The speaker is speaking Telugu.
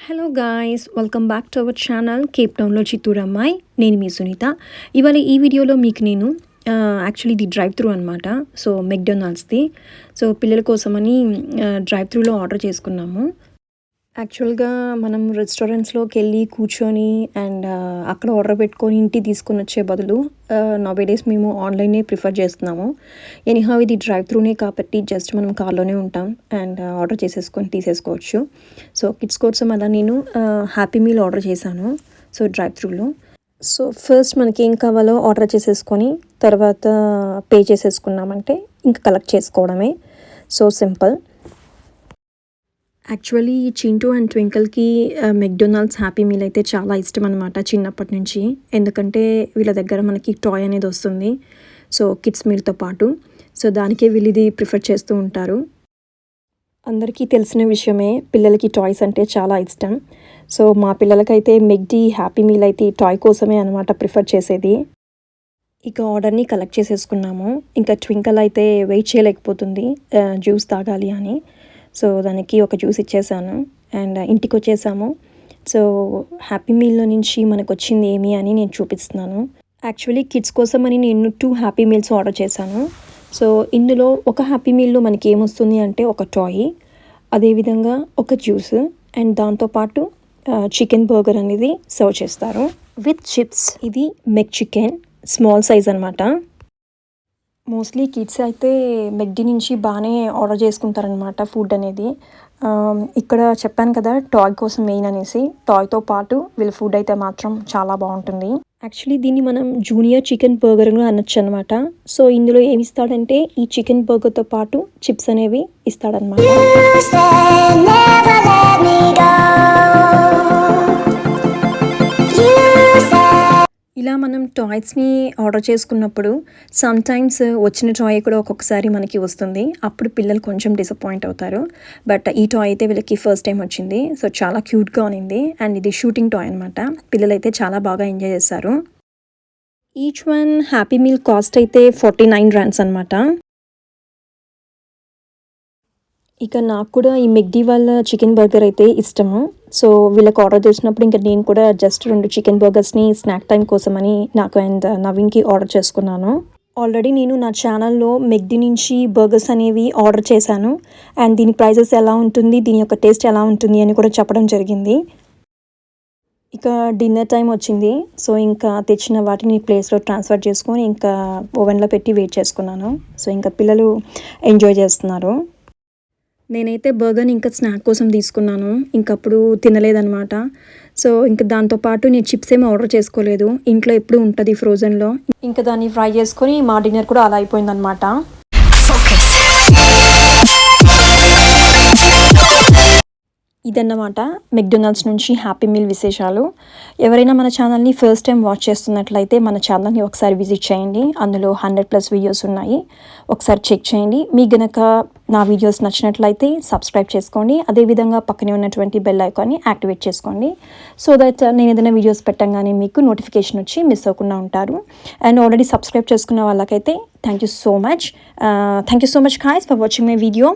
Hello guys, welcome back to our channel Cape టౌన్లో చిత్తూరు అమ్మాయి. నేను మీ సునీత. ఇవాళ ఈ వీడియోలో మీకు నేను యాక్చువల్లీ ఇది డ్రైవ్ త్రూ అనమాట. సో మెక్డొనాల్డ్స్ది. సో పిల్లల కోసమని డ్రైవ్ త్రూలో ఆర్డర్ చేసుకున్నాము. యాక్చువల్గా మనం రెస్టారెంట్స్లోకి వెళ్ళి కూర్చొని అండ్ అక్కడ ఆర్డర్ పెట్టుకొని ఇంటికి తీసుకొని వచ్చే బదులు నౌవేడేస్ మేము ఆన్లైనే ప్రిఫర్ చేస్తున్నాము. ఎనీహౌ ఇది డ్రైవ్ త్రూనే కాబట్టి జస్ట్ మనం కార్లోనే ఉంటాం అండ్ ఆర్డర్ చేసేసుకొని తీసేసుకోవచ్చు. సో కిడ్స్ కోసం అలా నేను హ్యాపీ మీల్ ఆర్డర్ చేశాను. సో డ్రైవ్ త్రూలో. సో ఫస్ట్ మనకి ఏం కావాలో ఆర్డర్ చేసేసుకొని తర్వాత పే చేసేసుకున్నామంటే ఇంకా కలెక్ట్ చేసుకోవడమే. So simple. Actually Chintu and ట్వింకిల్కి మెక్డొనాల్డ్స్ హ్యాపీ మీల్ అయితే చాలా ఇష్టం అనమాట చిన్నప్పటి నుంచి. ఎందుకంటే వీళ్ళ దగ్గర మనకి టాయ్ అనేది వస్తుంది. సో కిడ్స్ మీల్తో పాటు. సో దానికే వీళ్ళు ఇది ప్రిఫర్ చేస్తూ ఉంటారు. అందరికీ తెలిసిన విషయమే, పిల్లలకి టాయ్స్ అంటే చాలా ఇష్టం. సో మా పిల్లలకైతే మెక్డీ హ్యాపీ మీల్ అయితే టాయ్ కోసమే అనమాట ప్రిఫర్ చేసేది. ఇక ఆర్డర్ని కలెక్ట్ చేసేసుకున్నాము. ఇంకా ట్వింకల్ అయితే వెయిట్ చేయలేకపోతుంది జ్యూస్ తాగాలి అని. సో దానికి ఒక జ్యూస్ ఇచ్చేసాను అండ్ ఇంటికి వచ్చేసాము. సో హ్యాపీ మీల్లో నుంచి మనకు వచ్చింది ఏమి అని నేను చూపిస్తున్నాను. యాక్చువల్లీ కిడ్స్ కోసం అని నేను 2 హ్యాపీ మీల్స్ ఆర్డర్ చేశాను. సో ఇందులో ఒక హ్యాపీ మీల్లో మనకి ఏమొస్తుంది అంటే ఒక టాయ్, అదేవిధంగా ఒక జ్యూస్ అండ్ దాంతోపాటు చికెన్ బర్గర్ అనేది సర్వ్ చేస్తారు విత్ చిప్స్. ఇది మెక్ చికెన్ స్మాల్ సైజ్ అనమాట. మోస్ట్లీ కిడ్స్ అయితే మెక్డీ నుంచి బాగానే ఆర్డర్ చేసుకుంటారనమాట ఫుడ్ అనేది. ఇక్కడ చెప్పాను కదా టాయ్ కోసం మెయిన్ అనేసి. టాయ్తో పాటు వీళ్ళ ఫుడ్ అయితే మాత్రం చాలా బాగుంటుంది. యాక్చువల్లీ దీన్ని మనం జూనియర్ చికెన్ బర్గర్గా అనొచ్చు అనమాట. సో ఇందులో ఏమి ఇస్తాడంటే ఈ చికెన్ బర్గర్తో పాటు చిప్స్ అనేవి ఇస్తాడనమాట. ఇలా మనం టాయ్స్ని ఆర్డర్ చేసుకున్నప్పుడు సమ్టైమ్స్ వచ్చిన టాయ్ కూడా ఒక్కొక్కసారి మనకి వస్తుంది. అప్పుడు పిల్లలు కొంచెం డిసప్పాయింట్ అవుతారు. బట్ ఈ టాయ్ అయితే వీళ్ళకి ఫస్ట్ టైం వచ్చింది. సో చాలా క్యూట్గా ఉంది అండ్ ఇది షూటింగ్ టాయ్ అనమాట. పిల్లలు అయితే చాలా బాగా ఎంజాయ్ చేస్తారు. Each one happy meal cost అయితే 49 rands అనమాట. ఇక నాకు కూడా ఈ మెక్డీ వాళ్ళ చికెన్ బర్గర్ అయితే ఇష్టము. సో వీళ్ళకి ఆర్డర్ చేసినప్పుడు ఇంకా నేను కూడా జస్ట్ 2 చికెన్ బర్గర్స్ని స్నాక్ టైం కోసమని నాకు అండ్ నవీన్కి ఆర్డర్ చేసుకున్నాను. ఆల్రెడీ నేను నా ఛానల్లో మెక్డీ నుంచి బర్గర్స్ అనేవి ఆర్డర్ చేశాను అండ్ దీని ప్రైజెస్ ఎలా ఉంటుంది, దీని యొక్క టేస్ట్ ఎలా ఉంటుంది అని కూడా చెప్పడం జరిగింది. ఇక డిన్నర్ టైం వచ్చింది. సో ఇంకా తెచ్చిన వాటిని ప్లేస్లో ట్రాన్స్ఫర్ చేసుకొని ఇంకా ఓవెన్లో పెట్టి వెయిట్ చేసుకున్నాను. సో ఇంకా పిల్లలు ఎంజాయ్ చేస్తున్నారు. నేనైతే బర్గర్ని ఇంకా స్నాక్ కోసం తీసుకున్నాను. ఇంకప్పుడు తినలేదనమాట. సో ఇంకా దాంతోపాటు నేను చిప్స్ ఏమీ ఆర్డర్ చేసుకోలేదు. ఇంట్లో ఎప్పుడు ఉంటుంది ఫ్రోజన్లో. ఇంకా దాన్ని ఫ్రై చేసుకొని మా డిన్నర్ కూడా అలా అయిపోయిందనమాట. ఇదన్నమాట మెక్డొనాల్డ్స్ నుంచి హ్యాపీ మీల్ విశేషాలు. ఎవరైనా మన ఛానల్ని ఫస్ట్ టైం వాచ్ చేస్తున్నట్లయితే మన ఛానల్ని ఒకసారి విజిట్ చేయండి. అందులో 100+ వీడియోస్ ఉన్నాయి. ఒకసారి చెక్ చేయండి. మీకు గనక నా వీడియోస్ నచ్చినట్లయితే సబ్స్క్రైబ్ చేసుకోండి. అదేవిధంగా పక్కనే ఉన్నటువంటి బెల్ ఐకాన్ని యాక్టివేట్ చేసుకోండి. సో దట్ నేను ఏదైనా వీడియోస్ పెట్టంగానే మీకు నోటిఫికేషన్ వచ్చి మిస్ అవ్వకుండా ఉంటారు. అండ్ ఆల్రెడీ సబ్స్క్రైబ్ చేసుకున్న వాళ్ళకైతే thank you so much. Thank you so much guys for watching my video.